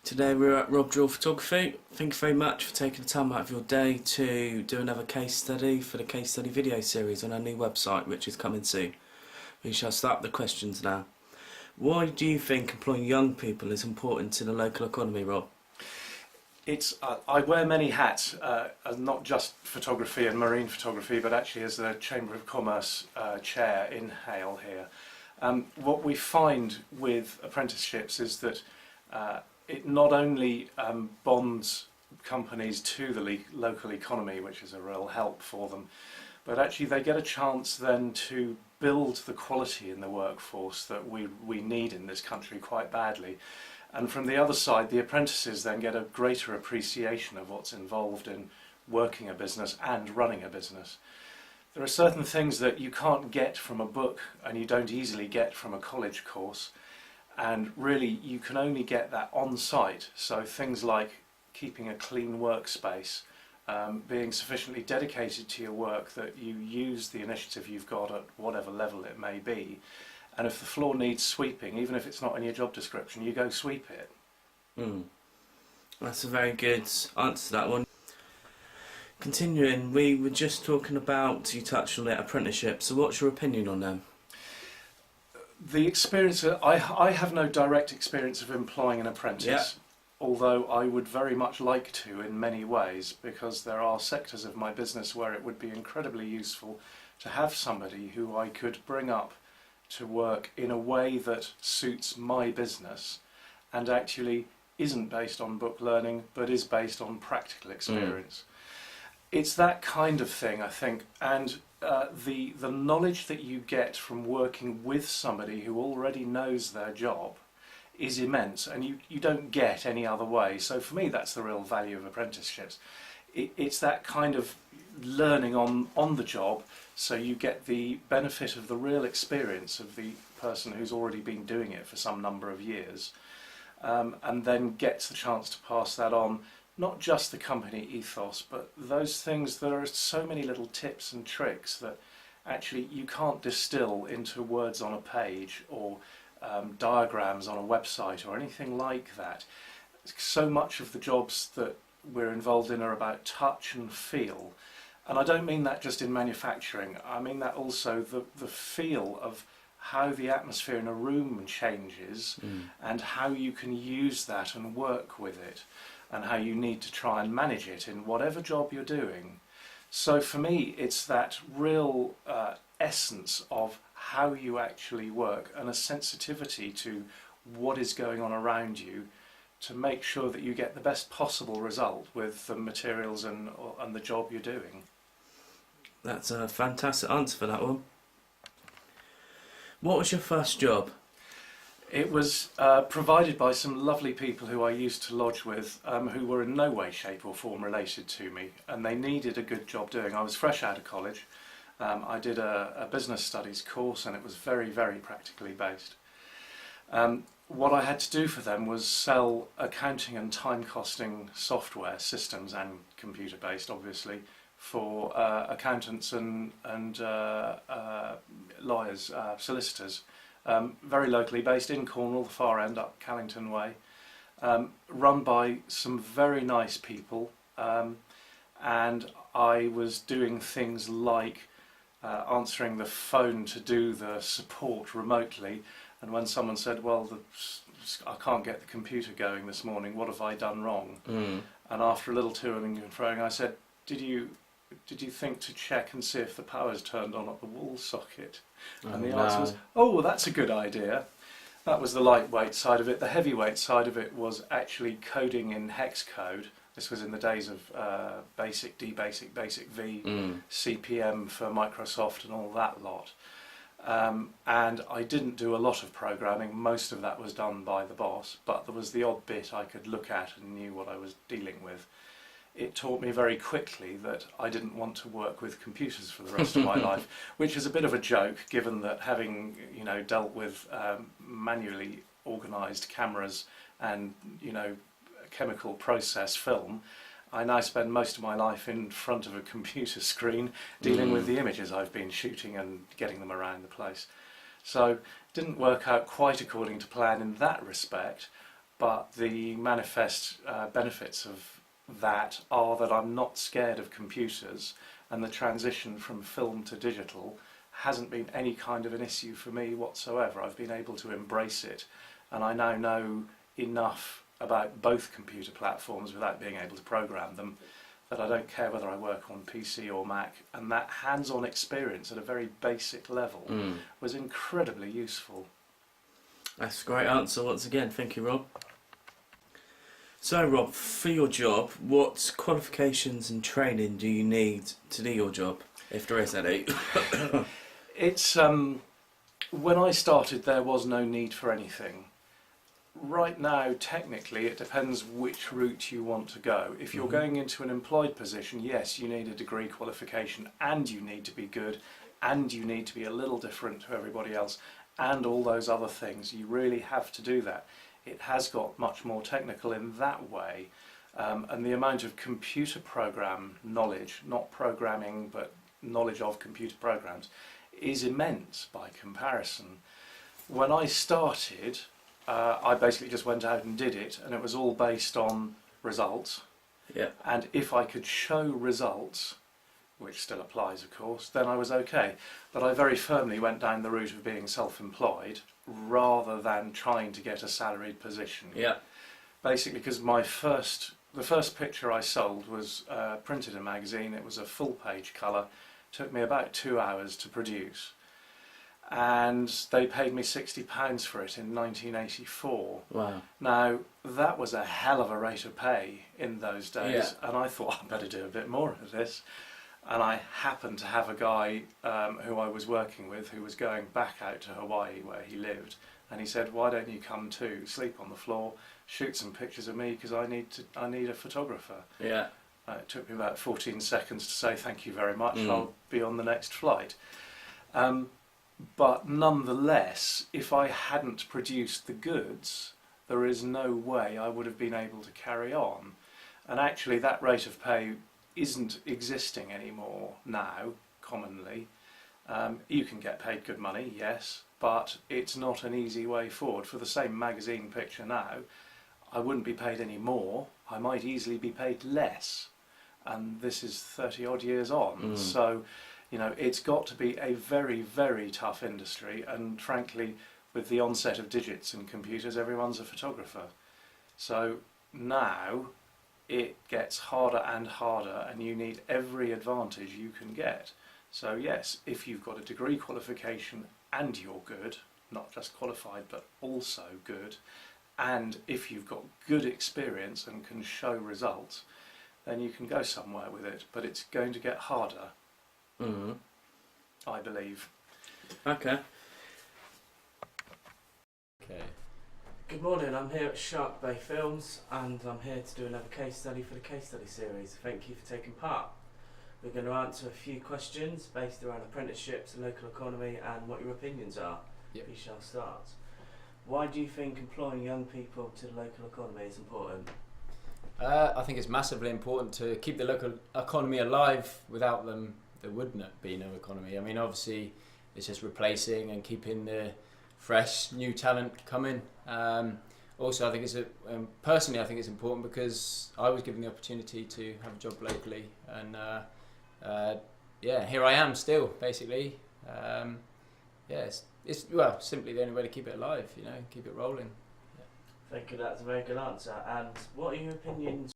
Today we're at Jord Photography. Thank you very much for taking the time out of your day to do another case study for the case study video series on our new website, which is coming soon. We shall start the questions now. Why do you think employing young people is important to the local economy, Rob? I wear many hats, not just photography and marine photography, but actually as the Chamber of Commerce chair in Hale here. What we find with apprenticeships is that it not only bonds companies to the local economy, which is a real help for them, but actually they get a chance then to build the quality in the workforce that we need in this country quite badly. And from the other side, the apprentices then get a greater appreciation of what's involved in working a business and running a business. There are certain things that you can't get from a book and you don't easily get from a college course. And really, you can only get that on site. So things like keeping a clean workspace, being sufficiently dedicated to your work that you use the initiative you've got at whatever level it may be. And if the floor needs sweeping, even if it's not in your job description, you go sweep it. That's a very good answer to that one. Continuing, we were just talking about, you touched on it, apprenticeships. So what's your opinion on them? The experience, I have no direct experience of employing an apprentice, although I would very much like to in many ways, because there are sectors of my business where it would be incredibly useful to have somebody who I could bring up to work in a way that suits my business and actually isn't based on book learning but is based on practical experience. It's that kind of thing, I think, and the knowledge that you get from working with somebody who already knows their job is immense, and you don't get any other way. So for me, that's the real value of apprenticeships. It's that kind of learning on the job, so you get the benefit of the real experience of the person who's already been doing it for some number of years, and then gets the chance to pass that on. Not just the company ethos, but those things. There are so many little tips and tricks that actually you can't distill into words on a page or diagrams on a website or anything like that. So much of the jobs that we're involved in are about touch and feel. And I don't mean that just in manufacturing, I mean that also the feel of how the atmosphere in a room changes and how you can use that and work with it, and how you need to try and manage it in whatever job you're doing. So for me, it's that real essence of how you actually work and a sensitivity to what is going on around you to make sure that you get the best possible result with the materials and the job you're doing. That's a fantastic answer for that one. What was your first job? It was provided by some lovely people who I used to lodge with, who were in no way, shape or form related to me, and they needed a good job doing. I was fresh out of college. I did a business studies course, and it was very, very practically based. What I had to do for them was sell accounting and time costing software systems, and computer based obviously, for accountants and lawyers, solicitors. Very locally based in Cornwall, the far end up Callington way, run by some very nice people, and I was doing things like answering the phone to do the support remotely, and when someone said, well, I can't get the computer going this morning, what have I done wrong? And after a little toing and froing, I said, did you think to check and see if the power's turned on at the wall socket? And the answer was, oh, well, that's a good idea. That was the lightweight side of it. The heavyweight side of it was actually coding in hex code. This was in the days of BASIC, DBASIC, BASIC V, CPM for Microsoft and all that lot. And I didn't do a lot of programming. Most of that was done by the boss, but there was the odd bit I could look at and knew what I was dealing with. It taught me very quickly that I didn't want to work with computers for the rest of my life, which is a bit of a joke given that having dealt with manually organised cameras and chemical process film, I now spend most of my life in front of a computer screen dealing with the images I've been shooting and getting them around the place. So it didn't work out quite according to plan in that respect, but the manifest benefits of that are that I'm not scared of computers, and the transition from film to digital hasn't been any kind of an issue for me whatsoever. I've been able to embrace it, and I now know enough about both computer platforms without being able to program them that I don't care whether I work on PC or Mac, and that hands-on experience at a very basic level was incredibly useful. That's a great answer once again. Thank you, Rob. So, Rob, for your job, what qualifications and training do you need to do your job, if there is any? It's when I started, there was no need for anything. Right now, technically, it depends which route you want to go. If you're going into an employed position, yes, you need a degree qualification, and you need to be good, and you need to be a little different to everybody else, and all those other things. You really have to do that. It has got much more technical in that way, and the amount of computer program knowledge, not programming, but knowledge of computer programs, is immense by comparison. When I started, I basically just went out and did it, and it was all based on results. Yeah. And if I could show results, which still applies of course, then I was okay. But I very firmly went down the route of being self-employed rather than trying to get a salaried position. Yeah. Basically because the first picture I sold was printed in a magazine. It was a full page colour. Took me about 2 hours to produce. And they paid me £60 for it in 1984. Wow. Now, that was a hell of a rate of pay in those days, and I thought I'd better do a bit more of this. And I happened to have a guy who I was working with who was going back out to Hawaii where he lived, and he said, "Why don't you come too? Sleep on the floor, shoot some pictures of me because I need a photographer." Yeah. It took me about 14 seconds to say thank you very much. I'll be on the next flight. But nonetheless, if I hadn't produced the goods, there is no way I would have been able to carry on. And actually that rate of pay isn't existing anymore now, commonly. You can get paid good money, yes, but it's not an easy way forward. For the same magazine picture now, I wouldn't be paid any more. I might easily be paid less. And this is 30 odd years on. So, you know, it's got to be a very, very tough industry, and frankly, with the onset of digits and computers, everyone's a photographer. So now it gets harder and harder, and you need every advantage you can get. So yes, if you've got a degree qualification and you're good, not just qualified but also good, and if you've got good experience and can show results, then you can go somewhere with it, but it's going to get harder. I believe. Okay. Okay. Good morning, I'm here at Shark Bay Films, and I'm here to do another case study for the case study series. Thank you for taking part. We're going to answer a few questions based around apprenticeships, the local economy, and what your opinions are. Yep. We shall start. Why do you think employing young people to the local economy is important? I think it's massively important to keep the local economy alive. Without them, there would not be no economy. I mean, obviously, it's just replacing and keeping the fresh, new talent coming. Also, I think personally, I think it's important because I was given the opportunity to have a job locally, and here I am still, basically. It's simply the only way to keep it alive, keep it rolling. Thank you, that's a very good answer. And what are your opinions